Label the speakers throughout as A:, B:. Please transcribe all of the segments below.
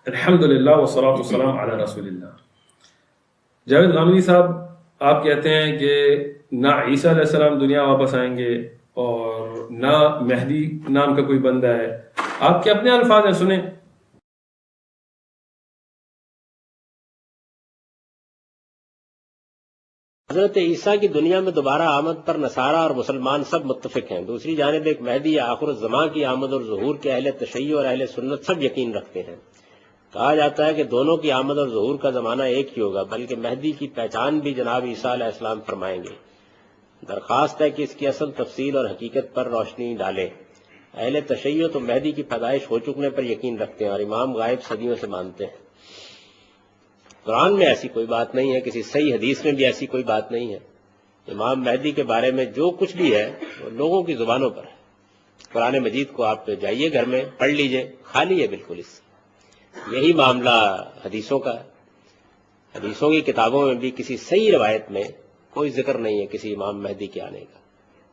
A: الحمدللہ والصلاۃ والسلام علی رسول اللہ۔ جاوید غامدی صاحب، آپ کہتے ہیں کہ نہ عیسیٰ علیہ السلام دنیا واپس آئیں گے اور نہ مہدی نام کا کوئی بندہ ہے۔ آپ کے اپنے الفاظ ہیں، سنیں۔
B: حضرت عیسیٰ کی دنیا میں دوبارہ آمد پر نصارہ اور مسلمان سب متفق ہیں۔ دوسری جانب ایک مہدی یا آخر الزمان کی آمد اور ظہور کے اہل تشیع اور اہل سنت سب یقین رکھتے ہیں۔ کہا جاتا ہے کہ دونوں کی آمد اور ظہور کا زمانہ ایک ہی ہوگا، بلکہ مہدی کی پہچان بھی جناب عیسیٰ علیہ السلام فرمائیں گے۔ درخواست ہے کہ اس کی اصل تفصیل اور حقیقت پر روشنی ڈالے۔ اہل تشیع تو مہدی کی پیدائش ہو چکنے پر یقین رکھتے ہیں اور امام غائب صدیوں سے مانتے ہیں۔ قرآن میں ایسی کوئی بات نہیں ہے، کسی صحیح حدیث میں بھی ایسی کوئی بات نہیں ہے۔ امام مہدی کے بارے میں جو کچھ بھی ہے وہ لوگوں کی زبانوں پر ہے۔ قرآن مجید کو آپ جائیے گھر میں پڑھ لیجئے، خالی ہے بالکل اس سے۔ یہی معاملہ حدیثوں کا ہے۔ حدیثوں کی کتابوں میں بھی کسی صحیح روایت میں کوئی ذکر نہیں ہے کسی امام مہدی کے آنے کا۔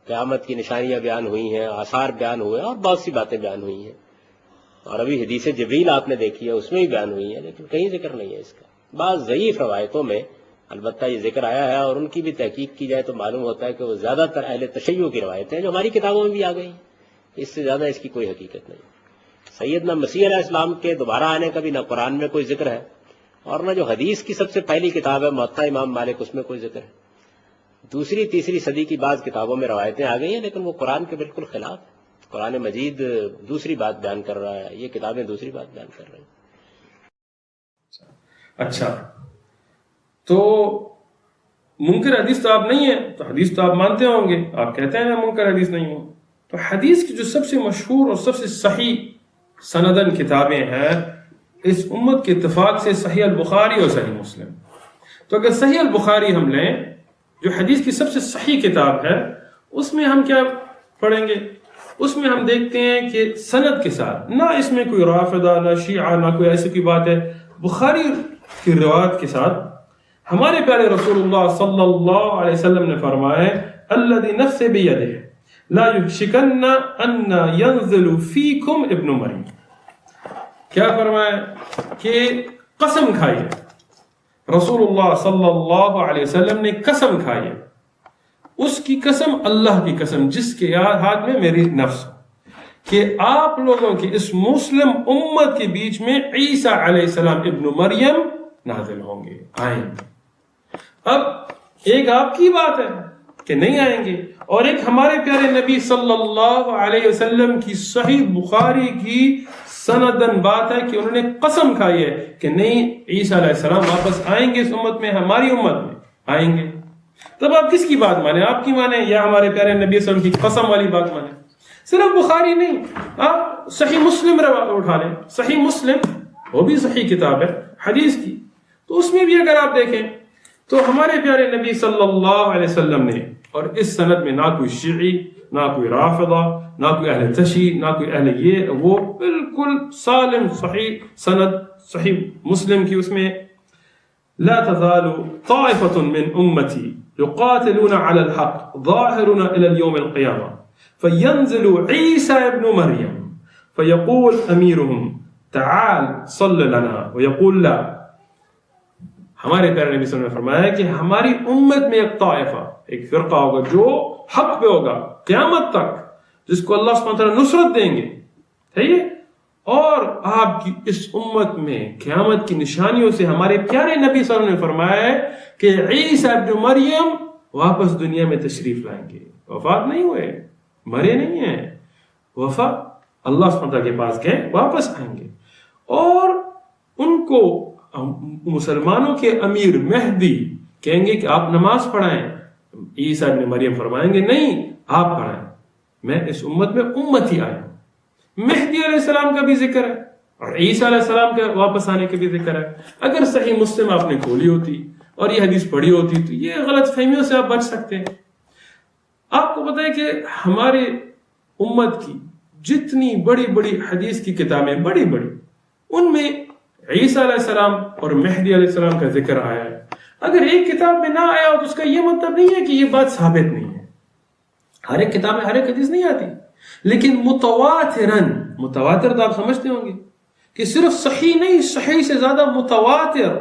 B: قیامت کی نشانیاں بیان ہوئی ہیں، آثار بیان ہوئے اور بہت سی باتیں بیان ہوئی ہیں، اور ابھی حدیث جبریل آپ نے دیکھی ہے، اس میں بھی بیان ہوئی ہیں، لیکن کہیں ذکر نہیں ہے اس کا۔ بعض ضعیف روایتوں میں البتہ یہ ذکر آیا ہے، اور ان کی بھی تحقیق کی جائے تو معلوم ہوتا ہے کہ وہ زیادہ تر اہل تشیع کی روایتیں ہیں جو ہماری کتابوں میں بھی آ گئی ہیں۔ اس سے زیادہ اس کی کوئی حقیقت نہیں۔ سیدنا مسیح علیہ السلام کے دوبارہ آنے کا بھی نہ قرآن میں کوئی ذکر ہے، اور نہ جو حدیث کی سب سے پہلی کتاب ہے موطا امام مالک، اس میں کوئی ذکر ہے۔ دوسری تیسری صدی کی بعض کتابوں میں روایتیں آ گئی ہیں، لیکن وہ قرآن کے بالکل خلاف ہے۔ قرآن مجید دوسری بات بیان کر رہا ہے، یہ کتابیں دوسری بات بیان کر رہی ہیں۔
A: اچھا، تو منکر حدیث تو آپ نہیں ہیں، تو حدیث تو آپ مانتے ہوں گے۔ آپ کہتے ہیں میں منکر حدیث نہیں ہوں، تو حدیث کی جو سب سے مشہور اور سب سے صحیح سندن کتابیں ہیں اس امت کے اتفاق سے صحیح البخاری اور صحیح مسلم۔ تو اگر صحیح البخاری ہم لیں جو حدیث کی سب سے صحیح کتاب ہے، اس میں ہم کیا پڑھیں گے؟ اس میں ہم دیکھتے ہیں کہ سند کے ساتھ، نہ اس میں کوئی رافضہ نہ شیعہ نہ کوئی ایسی کوئی بات ہے، بخاری کی روایت کے ساتھ ہمارے پیارے رسول اللہ صلی اللہ علیہ وسلم نے فرمایا الذی نفس بیدہ لا یشکن ان ینزل فیکم ابن مریم۔ کیا فرمایا؟ کہ قسم کھائیے، رسول اللہ صلی اللہ علیہ وسلم نے قسم کھائی، اس کی قسم، اللہ کی قسم جس کے ہاتھ میں میری نفس، کہ آپ لوگوں کی اس مسلم امت کے بیچ میں عیسیٰ علیہ السلام ابن مریم نازل ہوں گے، آئیں گے۔ اب ایک آپ کی بات ہے کہ نہیں آئیں گے، اور ایک ہمارے پیارے نبی صلی اللہ علیہ وسلم کی صحیح بخاری کی سندن بات ہے کہ انہوں نے قسم کھائی ہے کہ نہیں، عیسیٰ علیہ السلام واپس آئیں گے اس امت میں، ہماری امت میں آئیں گے۔ تب آپ کس کی بات مانیں؟ آپ کی مانیں یا ہمارے پیارے نبی صلی اللہ علیہ وسلم کی قسم والی بات مانیں؟ صرف بخاری نہیں، آپ صحیح مسلم اٹھا لیں۔ صحیح مسلم وہ بھی صحیح کتاب ہے حدیث کی، تو اس میں بھی اگر آپ دیکھیں تو ہمارے پیارے نبی صلی اللہ علیہ وسلم نے، اور اس سند میں نہ کوئی شیعی نہ کوئی رافضہ نہ کوئی اہل تشیع نہ کوئی اہل یہ وہ، بالکل سالم صحیح سند صحیح مسلم کی، اس میں لا تزال طائفة من امتی يقاتلون على الحق ظاهرون الى اليوم القيامة فينزل عيسى ابن مريم فيقول اميرهم تعال صل لنا ويقول لا۔ ہمارے پیارے نبی صلی اللہ علیہ وسلم نے فرمایا کہ ہماری امت میں ایک طائفہ، ایک فرقہ ہوگا جو حق پہ ہوگا قیامت تک، جس کو اللہ سبحانہ وتعالیٰ نصرت دیں گے، ٹھیک ہے؟ اور آپ کی اس امت میں قیامت کی نشانیوں سے ہمارے پیارے نبی صلی اللہ علیہ وسلم نے فرمایا ہے کہ عیسیٰ ابن مریم واپس دنیا میں تشریف لائیں گے۔ وفات نہیں ہوئے، مرے نہیں ہیں، وفات اللہ سبحانہ وتعالیٰ کے پاس گئے، واپس آئیں گے، اور ان کو مسلمانوں کے امیر مہدی کہیں گے کہ آپ نماز پڑھائیں۔ عیسیٰ ابن مریم فرمائیں گے نہیں، آپ پڑھائیں، میں اس امت میں امتی آیا ہوں۔ مہدی علیہ السلام کا بھی ذکر ہے اور عیسیٰ علیہ السلام کے واپس آنے کا بھی ذکر ہے۔ اگر صحیح مسلم آپ نے کھولی ہوتی اور یہ حدیث پڑھی ہوتی تو یہ غلط فہمیوں سے آپ بچ سکتے ہیں۔ آپ کو پتہ ہے کہ ہمارے امت کی جتنی بڑی بڑی حدیث کی کتابیں بڑی بڑی، ان میں عیسیٰ علیہ السلام اور مہدی علیہ السلام کا ذکر آیا ہے۔ اگر ایک کتاب میں نہ آیا ہو تو اس کا یہ مطلب نہیں ہے کہ یہ بات ثابت نہیں ہے۔ ہر ایک کتاب میں ہر ایک حدیث نہیں آتی، لیکن متواتر تو آپ سمجھتے ہوں گے کہ صرف صحیح نہیں، صحیح سے زیادہ متواتر.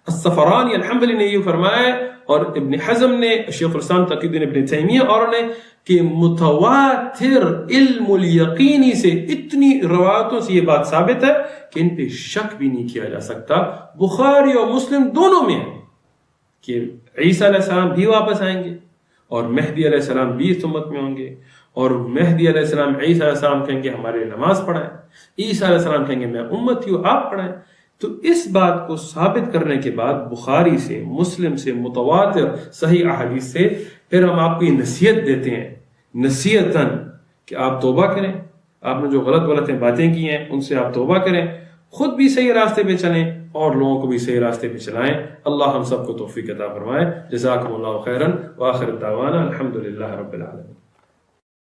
A: الصفرانی الحنبلی نے یہ فرمایا، اور ابن حزم نے، شیخ الاسلام تقی الدین ابن تیمیہ اور نے، کہ متواتر علم الیقینی سے اتنی روایتوں سے یہ بات ثابت ہے کہ ان پہ شک بھی نہیں کیا جا سکتا. بخاری اور مسلم دونوں میں ہے کہ عیسیٰ علیہ السلام بھی واپس آئیں گے، اور مہدی علیہ السلام بھی اس امت میں ہوں گے، اور مہدی علیہ السلام عیسیٰ علیہ السلام کہیں گے ہمارے نماز پڑھائیں، عیسیٰ علیہ السلام کہیں گے میں امتی ہوں آپ پڑھائیں. تو اس بات کو ثابت کرنے کے بعد بخاری سے، مسلم سے، متواتر صحیح احادیث سے، پھر ہم آپ کو یہ نصیحت دیتے ہیں نصیحتاً کہ آپ توبہ کریں، آپ نے جو غلط باتیں کی ہیں ان سے آپ توبہ کریں، خود بھی صحیح راستے پہ چلیں اور لوگوں کو بھی صحیح راستے پہ چلائیں. اللہ ہم سب کو توفیق عطا فرمائے. جزاکم اللہ خیرا، وآخر دعوانا الحمدللہ رب العالمین.